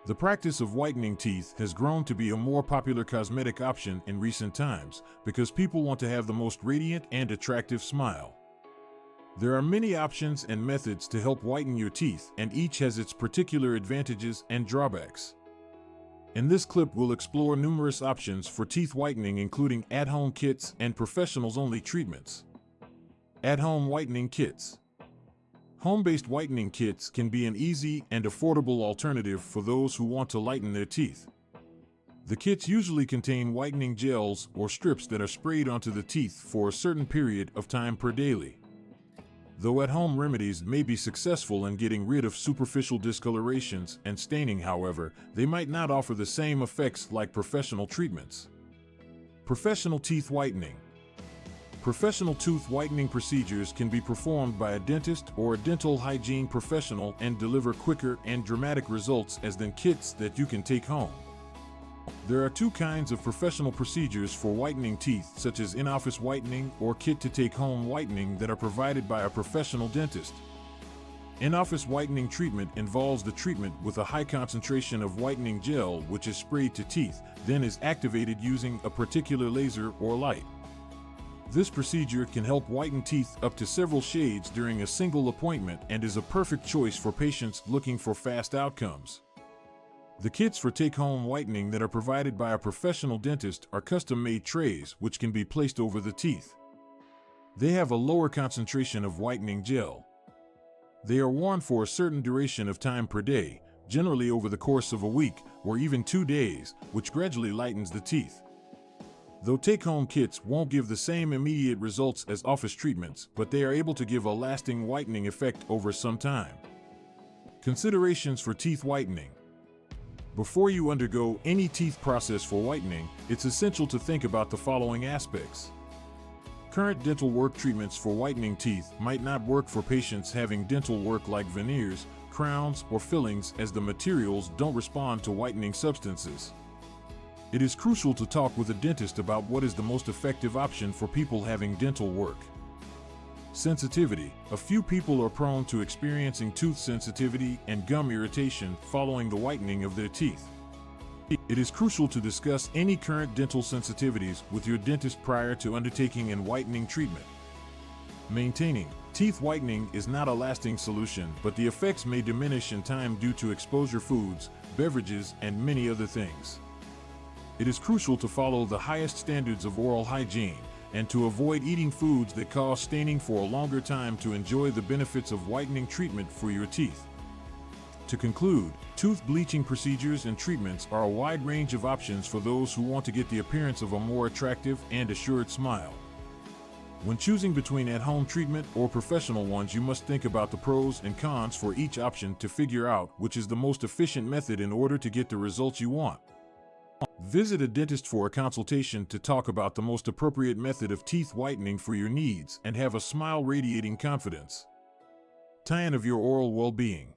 The practice of whitening teeth has grown to be a more popular cosmetic option in recent times because people want to have the most radiant and attractive smile. There are many options and methods to help whiten your teeth, and each has its particular advantages and drawbacks. In this clip, we'll explore numerous options for teeth whitening, including at-home kits and professionals-only treatments. At-home whitening kits. Home-based whitening kits can be an easy and affordable alternative for those who want to lighten their teeth. The kits usually contain whitening gels or strips that are sprayed onto the teeth for a certain period of time per daily. Though at-home remedies may be successful in getting rid of superficial discolorations and staining, however, they might not offer the same effects like professional treatments. Professional teeth whitening. Professional tooth whitening procedures can be performed by a dentist or a dental hygiene professional and deliver quicker and dramatic results than kits that you can take home. There are two kinds of professional procedures for whitening teeth, such as in-office whitening or kit-to-take-home whitening, that are provided by a professional dentist. In-office whitening treatment involves the treatment with a high concentration of whitening gel, which is sprayed to teeth, then is activated using a particular laser or light. This procedure can help whiten teeth up to several shades during a single appointment and is a perfect choice for patients looking for fast outcomes. The kits for take-home whitening that are provided by a professional dentist are custom-made trays which can be placed over the teeth. They have a lower concentration of whitening gel. They are worn for a certain duration of time per day, generally over the course of a week or even 2 days, which gradually lightens the teeth. Though take-home kits won't give the same immediate results as office treatments, but they are able to give a lasting whitening effect over some time. Considerations for teeth whitening. Before you undergo any teeth process for whitening, it's essential to think about the following aspects. Current dental work treatments for whitening teeth might not work for patients having dental work like veneers, crowns, or fillings, as the materials don't respond to whitening substances. It is crucial to talk with a dentist about what is the most effective option for people having dental work. Sensitivity. A few people are prone to experiencing tooth sensitivity and gum irritation following the whitening of their teeth. It is crucial to discuss any current dental sensitivities with your dentist prior to undertaking an whitening treatment. Maintaining. Teeth whitening is not a lasting solution, but the effects may diminish in time due to exposure foods, beverages, and many other things. It is crucial to follow the highest standards of oral hygiene and to avoid eating foods that cause staining for a longer time to enjoy the benefits of whitening treatment for your teeth. To conclude, tooth bleaching procedures and treatments are a wide range of options for those who want to get the appearance of a more attractive and assured smile. When choosing between at-home treatment or professional ones, you must think about the pros and cons for each option to figure out which is the most efficient method in order to get the results you want. Visit a dentist for a consultation to talk about the most appropriate method of teeth whitening for your needs and have a smile radiating confidence. Tie-in of your oral well-being.